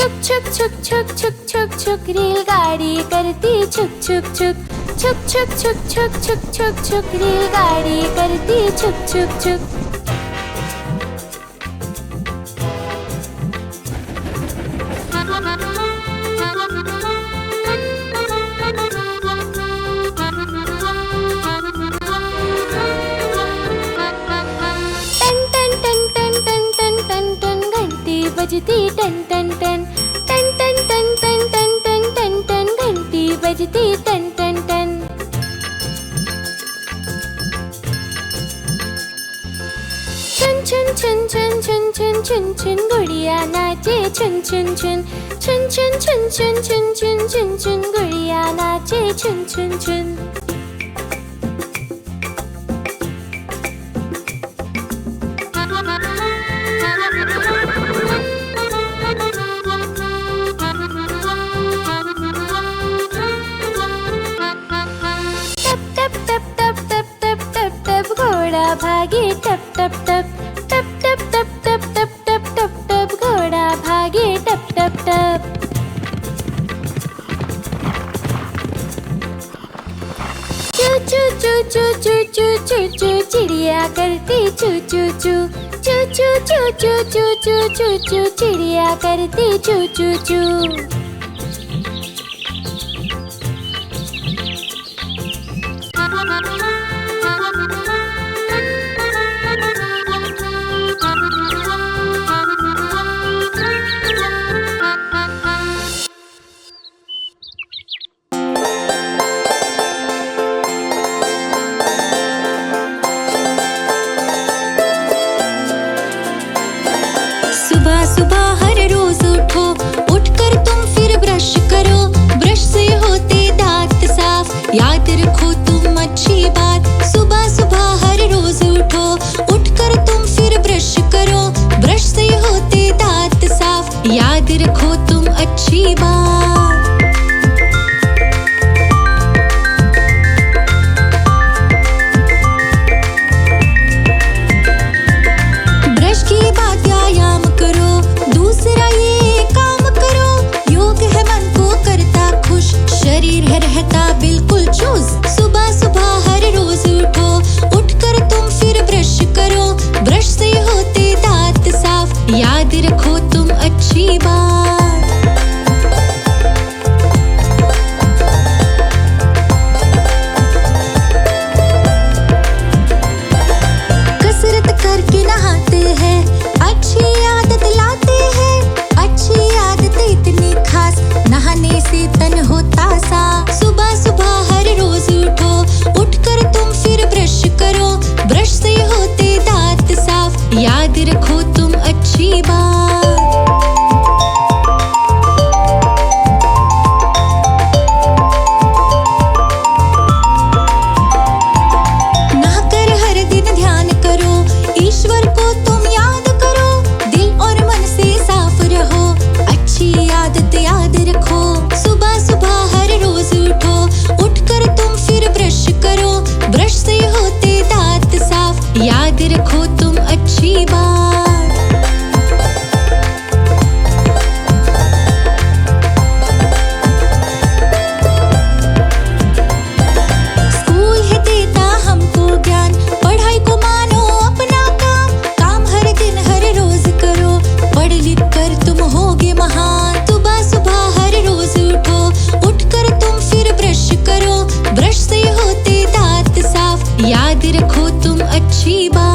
छुक छुक छुक छुक छुक छुक रेलगाड़ी करती छुक छुक छुक छुक छुक छुक छुक छुक छुक छुक रेलगाड़ी करती छुक छुक छुक। बजती टन टन टन टन टन टन टन टन टन टन टन घंटी बजती टन टन टन। छुन छुन छुन छुन छुन छुन छुन गुड़िया नाचे छुन छुन छुन छुन छुन छुन छुन छुन छुन छुन छुन गुड़िया नाचे छुन छुन छुन। भागे टप टप टप टप टप टप टप टप टप टप टप घोड़ा भागे टप टप टप। चू चू चू चू चू चू चू चू चिड़िया करती चू चू चू चू चू चू चू चू चू चू चू चिड़िया करती चू चू चू। सुबह सुबह हर रोज उठो, उठकर तुम फिर ब्रश करो, ब्रश से होते दांत साफ, याद रखो तुम अच्छी बात। सुबह सुबह हर रोज उठो, उठकर तुम फिर ब्रश करो, ब्रश से होते दांत साफ, याद रखो तुम अच्छी बात। ब्रश की बात व्यायाम करो, दूसरा ये काम करो, योग है मन को करता खुश, शरीर है रहता बिल्कुल चुस्त। सुबह सुबह हर रोज उठो, उठकर तुम फिर ब्रश करो, ब्रश से होते दांत साफ, याद रखो तुम अच्छी बात। कसरत करके नहाते हैं, अच्छी आदत लाते हैं, अच्छी आदत इतनी खास, नहाने से तन होता साफ। सुबह सुबह हर रोज उठो, उठकर तुम फिर ब्रश करो, ब्रश से होते दांत साफ, याद रखो तुम अच्छी बात। नहाकर हर दिन ध्यान करो, ईश्वर को तुम याद करो, दिल और मन से साफ रहो, अच्छी आदत याद रखो। सुबह सुबह हर रोज उठो, उठकर तुम फिर ब्रश करो, ब्रश से होते दांत साफ, याद रखो तुम अच्छी बात। स्कूल है देता हमको ज्ञान, पढ़ाई को मानो अपना काम, काम हर दिन हर रोज करो, पढ़ लिख कर तुम होगे महान। सुबह सुबह हर रोज उठो, उठकर तुम फिर ब्रश करो, ब्रश से होते दांत साफ, याद रखो तुम अच्छी बात।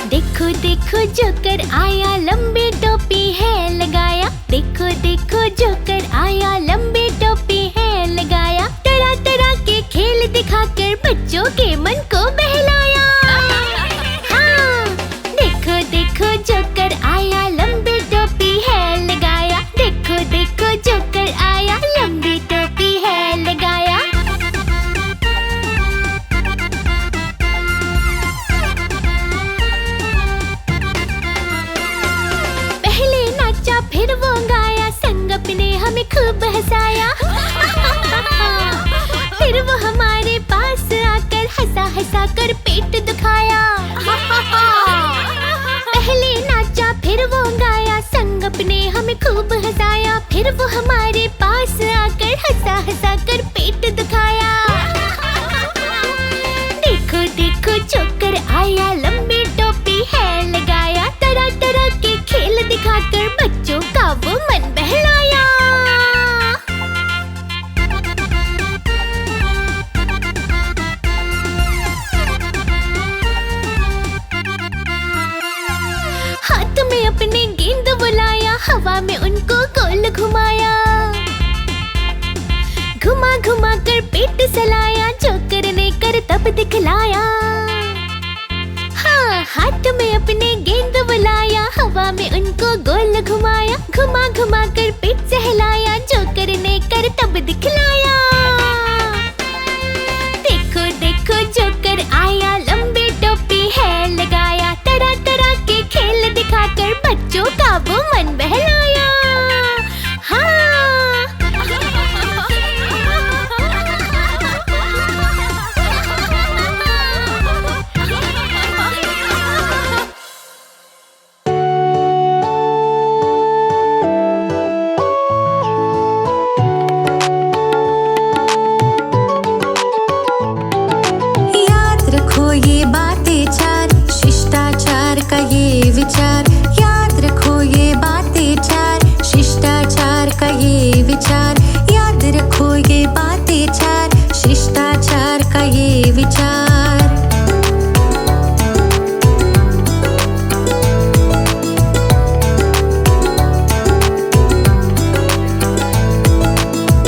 देखो देखो जोकर आया, लंबी टोपी है लगाया, देखो देखो जोकर आया, लंबी टोपी है लगाया, तरह तरह के खेल दिखाकर बच्चों के मन को बहलाया। हाँ, देखो देखो जोकर आया, लंबी टोपी है लगाया, देखो देखो जोकर आया, लंबी टोपी है लगाया। कर पेट दुखाया। पहले नाचा फिर वो गाया, संग अपने हमें खूब हंसाया। फिर वो हमारे पास आकर हंसा हंसा कर पेट दुखाया। देखो देखो जोकर आया, लंबी टोपी है लगाया। तरह तरह के खेल दिखाकर बच्चों का वो मन बहलाया। हाथ में अपने गेंद बुलाया, हवा में उनको गोल घुमाया। घुमा घुमा कर पेट सहलाया, जोकर ने कर तब दिखलाया। हाँ, हाथ में अपने गेंद बुलाया, हवा में उनको गोल घुमाया। घुमा घुमा कर पेट सहलाया, जोकर ने कर तब दिखलाया। देखो देखो जोकर आया, लंबी टोपी है लगाया। तरह तरह के खेल दिखाकर बच्चों का वो मन बहलाया। याद रखो ये बातें चार, शिष्टाचार का ये विचार। याद रखो ये बातें चार, शिष्टाचार का ये विचार। याद रखो ये बातें चार, शिष्टाचार का ये विचार।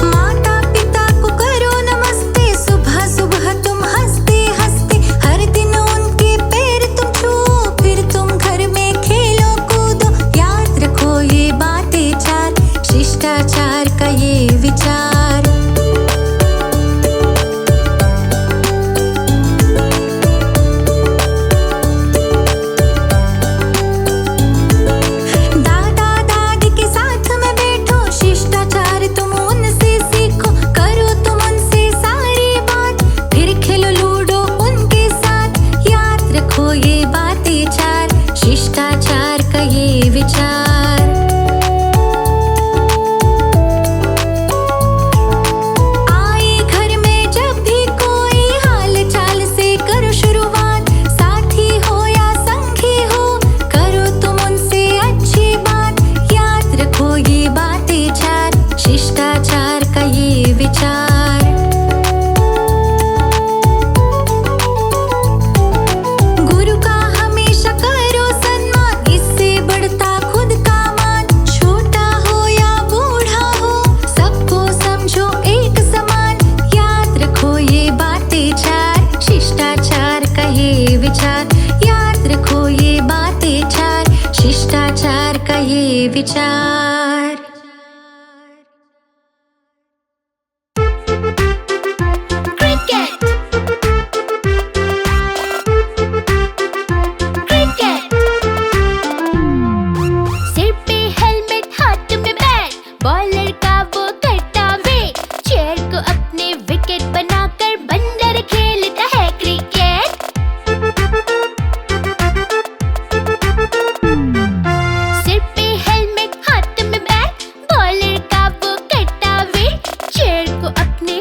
माता पिता को करो नमस्ते, सुबह सुबह तुम हंसते हंसते। हर दिन उनके पैर तुम छुओ, फिर तुम घर में खेलो कूदो। याद रखो ये बातें चार, शिष्टाचार का ये विचार। दादा दादी के साथ में बैठो, शिष्टाचार तुम उनसे सीखो। करो तुम उनसे सारी बात, फिर खेलो लूडो उनके साथ। याद रखो ये बातें चार, शिष्टाचार का ये विचार। आए घर में जब भी कोई, हाल चाल से करो शुरुआत। साथी हो या संगी हो, करो तुम उनसे अच्छी बात। याद रखो ये बातें चार, शिष्टाचार का ये विचार। गुरु का हमेशा करो सम्मान, इससे बढ़ता खुद का मान। छोटा हो या बूढ़ा हो, सबको समझो एक समान। याद रखो ये बातें चार, शिष्टाचार का ये विचार। याद रखो ये बातें चार, शिष्टाचार का ये विचार। Cricket cricket. सिर पे हेलमेट, हाथ में बैट, बॉलर का वो करता वेट। चेयर को अपने विकेट बनाकर बंदर खेलता है क्रिकेट। सिर पे हेलमेट, हाथ में बैट, बॉलर का वो करता वेट। चेयर को अपने